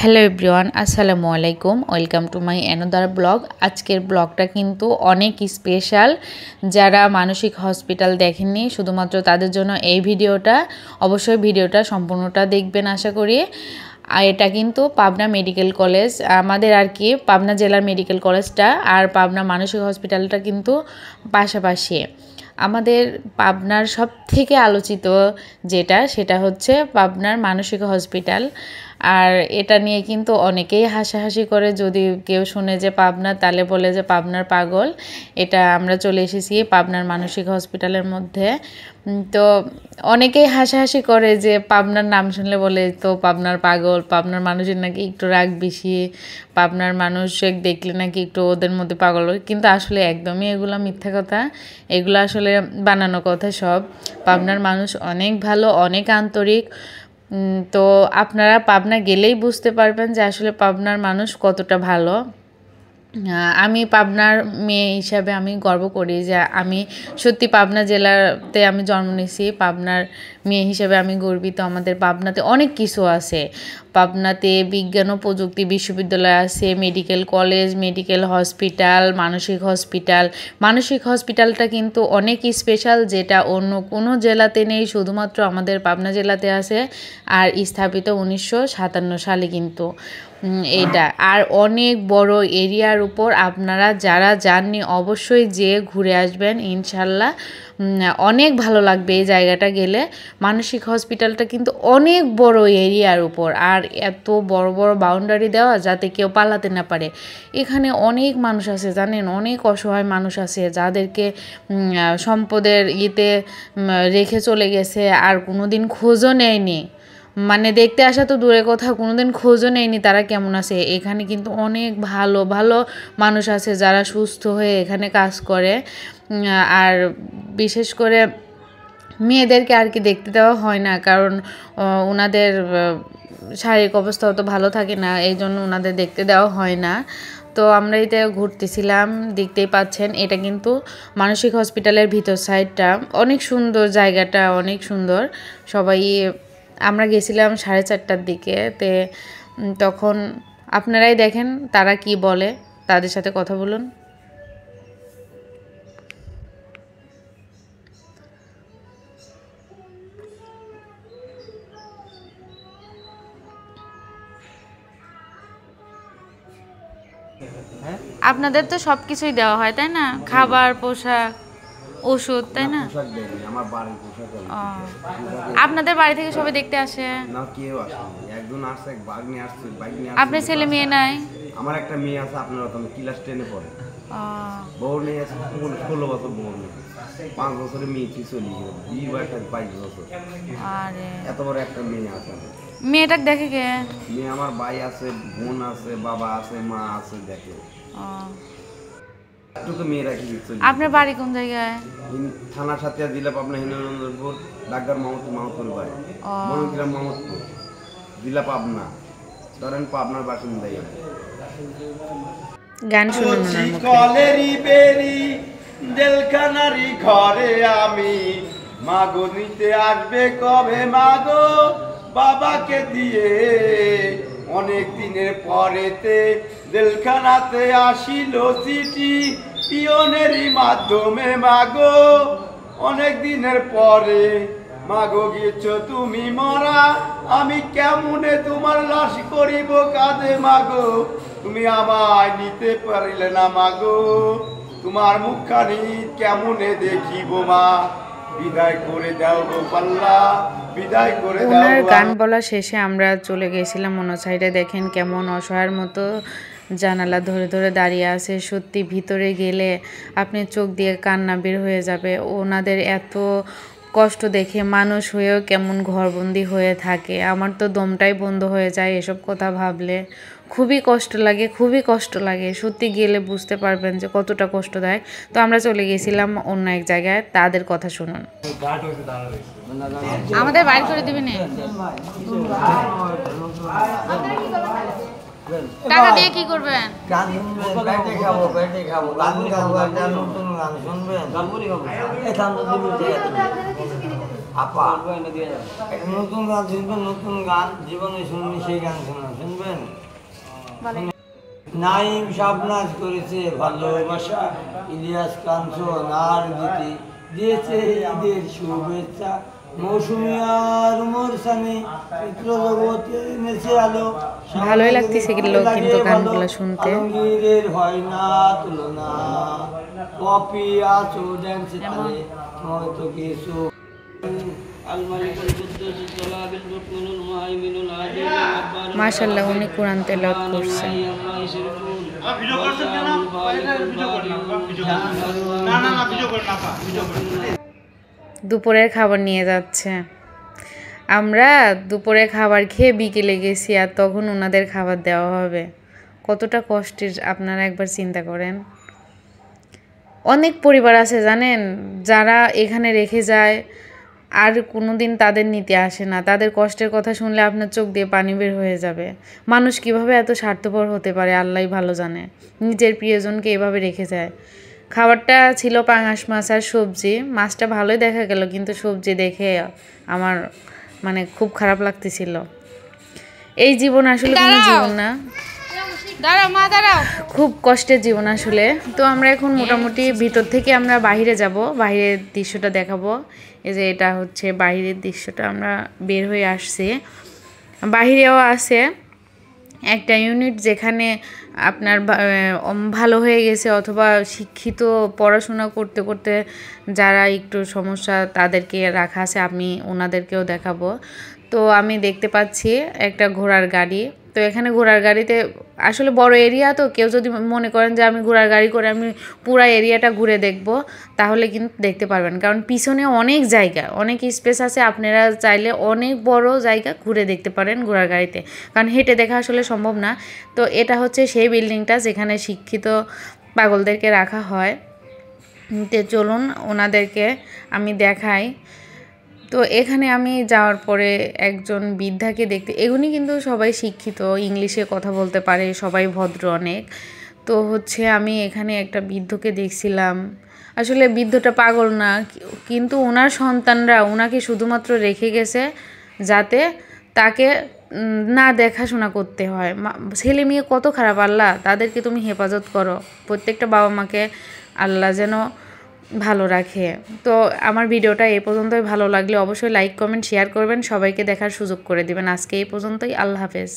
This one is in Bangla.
হ্যালো এভরিওয়ান, আসসালামু আলাইকুম। Welcome to my another blog. আজকের ব্লগটা কিন্তু অনেক স্পেশাল। যারা মানসিক হসপিটাল দেখেননি শুধুমাত্র তাদের জন্য এই ভিডিওটা। অবশ্যই ভিডিওটা সম্পূর্ণটা দেখবেন আশা করি। আর এটা কিন্তু পাবনা মেডিকেল কলেজ, আমাদের আর কি পাবনা জেলার মেডিকেল কলেজটা আর পাবনা মানসিক হসপিটালটা কিন্তু পাশাপাশি। আমাদের পাবনার সবথেকে আলোচিত সেটা হচ্ছে পাবনার মানসিক হসপিটাল। আর এটা নিয়ে কিন্তু অনেকেই হাসাহাসি করে, যদি কেউ শুনে যে পাবনা তাহলে বলে যে পাবনার পাগল। এটা আমরা চলে এসেছি পাবনার মানসিক হসপিটালের মধ্যে। তো অনেকেই হাসাহাসি করে যে পাবনার নাম শুনলে বলে তো পাবনার পাগল, পাবনার মানুষের নাকি একটু রাগ বেশি, পাবনার মানুষ দেখলে নাকি একটু ওদের মধ্যে পাগল। কিন্তু আসলে একদমই এগুলো মিথ্যা কথা, এগুলো আসলে বানানো কথা সব। পাবনার মানুষ অনেক ভালো, অনেক আন্তরিক। তো আপনারা পাবনা গেলেই বুঝতে পারবেন যে আসলে পাবনার মানুষ কতটা ভালো। আমি পাবনার মেয়ে হিসাবে আমি গর্ব করি যে আমি সত্যি পাবনা জেলাতে আমি জন্ম নিয়েছি। পাবনার মেয়ে হিসেবে আমি গর্বিত। আমাদের পাবনাতে অনেক কিছু আছে। পাবনাতে বিজ্ঞান ও প্রযুক্তি বিশ্ববিদ্যালয় আছে, মেডিকেল কলেজ, মেডিকেল হসপিটাল, মানসিক হসপিটালটা কিন্তু অনেক স্পেশাল, যেটা অন্য কোনো জেলাতে নেই, শুধুমাত্র আমাদের পাবনা জেলাতে আছে। আর স্থাপিত 1957 সালে কিন্তু এটা। আর অনেক বড় এরিয়ার উপর। আপনারা যারা যাননি অবশ্যই যেয়ে ঘুরে আসবেন ইনশাল্লাহ। অনেক ভালো লাগবে এই জায়গাটা গেলে। মানসিক হসপিটালটা কিন্তু অনেক বড় এরিয়ার উপর, আর এত বড় বড় বাউন্ডারি দেওয়া যাতে কেউ পালাতে না পারে। এখানে অনেক মানুষ আছে জানেন, অনেক অসহায় মানুষ আছে যাদেরকে সম্পদের রেখে চলে গেছে, আর কোনোদিন খোঁজও নেয়নি। মানে দেখতে আসা তো দূরের কথা, কোনোদিন খোঁজও নেয়নি তারা কেমন আছে। এখানে কিন্তু অনেক ভালো ভালো মানুষ আছে যারা সুস্থ হয়ে এখানে কাজ করে। আর বিশেষ করে মেয়েদেরকে আর কি দেখতে দেওয়া হয় না, কারণ ওনাদের শারীরিক অবস্থা অত ভালো থাকে না, এই জন্য ওনাদের দেখতে দেওয়া হয় না। তো আমরা এতে ঘুরতেছিলাম, দেখতেই পাচ্ছেন এটা কিন্তু মানসিক হসপিটালের ভিতর সাইডটা। অনেক সুন্দর জায়গাটা, অনেক সুন্দর। সবাই আমরা গেছিলাম 4:30টার দিকে। তখন আপনারাই দেখেন তারা কি বলে, তাদের সাথে কথা বলুন। আপনাদের তো সব কিছুই দেওয়া হয় তাই না, খাবার, পোশাক, ওষুধ, তাই না? আপনাদের বাড়ি থেকে সবাই দেখতে আসে না? কেউ আসেনি, একজন আসছে, এক বাগনি আসছে, বাইকনি আসছে। আপনার ছেলে মেয়ে নাই? আমার একটা মেয়ে আছে, আপনার ওখানে ক্লাস 10-এ পড়ে। বউ নেই, আছে 16 বছর বউ নেই, 5 বছরের মেয়ে চলে গেল, বিয়ে বয়স 22 বছর। আরে এত বড় একটা মেয়ে আছে। মেয়েটাকে দেখে কে? মেয়ে আমার ভাই আছে, বোন আছে, বাবা আছে, মা আছে, দেখে। তো মেয়েরা কি আপনার বাড়ি কোন জায়গায়? থানার সাথে জেলা পাবনা, হিন্দুপুর, ডাক্তার মাহমুদপুর বাড়ি, বনগ্রাম মাহমুদপুর, জেলা পাবনা, ধরেন পাবনার বাসিন্দাই। গান শুনুন। কলেরি বেরি জেলখানারি ঘরে আমি, মাগো নিতে আসবে কবে মাগো বাবাকে দিয়ে। অনেক দিনের পরেতে জেলখানাতে আসিল চিঠি পিয়নেরই মাধ্যমে মাগো। অনেক দিনের পরে মাগো গেছ তুমি মরা, আমি কেমনে তোমার লাশ করিব কাঁধে মাগো। তুমি আমায় নিতে পারিলে না মাগো, তোমার মুখখানি কেমনে দেখিব মা। বিদায় করে দাও গো পাল্লা, বিদায় করে দাও। গান বলা শেষে আমরা চলে গেছিলাম অন্য সাইডে। দেখেন কেমন অসহায়ের মতো জানালা ধরে ধরে দাঁড়িয়ে আছে। সত্যি ভিতরে গেলে আপনি চোখ দিয়ে কান্না বের হয়ে যাবে। ওনাদের এত কষ্ট দেখে মানুষ হয়েও কেমন ঘরবন্দি হয়ে থাকে। আমার তো দমটাই বন্ধ হয়ে যায় এসব কথা ভাবলে। খুবই কষ্ট লাগে, খুবই কষ্ট লাগে। সত্যি গেলে বুঝতে পারবেন যে কতটা কষ্টদায়ক। তো আমরা চলে গেছিলাম অন্য এক জায়গায়, তাদের কথা শুনুন। আমাদের বাইর করে দিবেন, টাকা দিয়ে কি করবেন? গান শুনবেন, পেটে খাবো, গান গাবো, একটা নতুন গান শুনবেন, এখান থেকে আপা একটা নতুন গান শুনবেন, নতুন গান জীবনে শুনবি সেই গান শুনবেন। শুনবেন? নাইম শাবনাজ করেছে ভালোবাসা, ইলিয়াস কাঞ্চন আর গীতি দিয়েছে ঈদের শুভেচ্ছা, মৌসুমী আর উমর সানি চিত্র জগতে এনেছে আলো। ভালোই লাগতেছে এগুলো কিন্তু গানগুলো শুনতে। আলমগীরের হয় না তুলনা, কপি আছো ড্যান্সে তালে হয়তো কিছু। মাশাআল্লাহ উনি কোরআন তেলাওয়াত করছে। দুপুরের খাবার নিয়ে যাচ্ছে। আমরা দুপুরে খাবার খেয়ে বিকেলে গেছি আর তখন ওনাদের খাবার দেওয়া হবে। কতটা কষ্টের আপনারা একবার চিন্তা করেন। অনেক পরিবার আছে জানেন, যারা এখানে রেখে যায় আর কোনোদিন তাদের নিতে আসে না। তাদের কষ্টের কথা শুনলে আপনার চোখ দিয়ে পানি বের হয়ে যাবে। মানুষ কিভাবে এত স্বার্থপর হতে পারে আল্লাহই ভালো জানে। নিজের প্রিয়জনকে এভাবে রেখে যায়। খাবারটা ছিল পাঙাশ মাছ আর সবজি। মাছটা ভালোই দেখা গেল, কিন্তু সবজি দেখে আমার মানে খুব খারাপ লাগতেছিল। এই জীবন আসলে কোনো জীবন না, খুব কষ্টের জীবন আসলে। তো আমরা এখন মোটামুটি ভিতর থেকে আমরা বাইরে যাব, বাইরের দৃশ্যটা দেখাবো। এই যে এটা হচ্ছে বাইরের দৃশ্যটা, আমরা বের হয়ে আসছি। বাহিরেও আছে একটা ইউনিট যেখানে আপনার ভালো হয়ে গেছে অথবা শিক্ষিত পড়াশোনা করতে করতে যারা একটু সমস্যা তাদেরকে রাখা আছে। আমি ওনাদেরকেও দেখাবো। তো আমি দেখতে পাচ্ছি একটা ঘোড়ার গাড়ি। তো এখানে ঘোড়ার গাড়িতে আসলে বড় এরিয়া, তো কেউ যদি মনে করেন যে আমি ঘোড়ার গাড়ি করে আমি পুরা এরিয়াটা ঘুরে দেখব, তাহলে কিন্তু দেখতে পারবেন। কারণ পিছনে অনেক জায়গা, অনেক স্পেস আছে, আপনারা চাইলে অনেক বড় জায়গা ঘুরে দেখতে পারেন ঘোড়ার গাড়িতে, কারণ হেঁটে দেখা আসলে সম্ভব না। তো এটা হচ্ছে সেই বিল্ডিংটা যেখানে শিক্ষিত পাগলদেরকে রাখা হয়। তো চলুন ওনাদেরকে আমি দেখাই। তো এখানে আমি যাওয়ার পরে একজন বৃদ্ধাকে দেখতে, এগুলি কিন্তু সবাই শিক্ষিত, ইংলিশে কথা বলতে পারে, সবাই ভদ্র অনেক। তো হচ্ছে আমি এখানে একটা বৃদ্ধকে দেখছিলাম। আসলে বৃদ্ধটা পাগল না, কিন্তু ওনার সন্তানরা ওনাকে শুধুমাত্র রেখে গেছে যাতে তাকে না দেখাশোনা করতে হয়। ছেলে মেয়ে কত খারাপ, আল্লাহ তাদেরকে তুমি হেফাজত করো। প্রত্যেকটা বাবা মাকে আল্লাহ যেন ভালো রাখে। তো আমার ভিডিওটা এই পর্যন্তই। ভালো লাগলে অবশ্যই লাইক কমেন্ট শেয়ার করবেন, সবাইকে দেখার সুযোগ করে দিবেন। আজকে এই পর্যন্তই, আল্লাহ হাফেজ।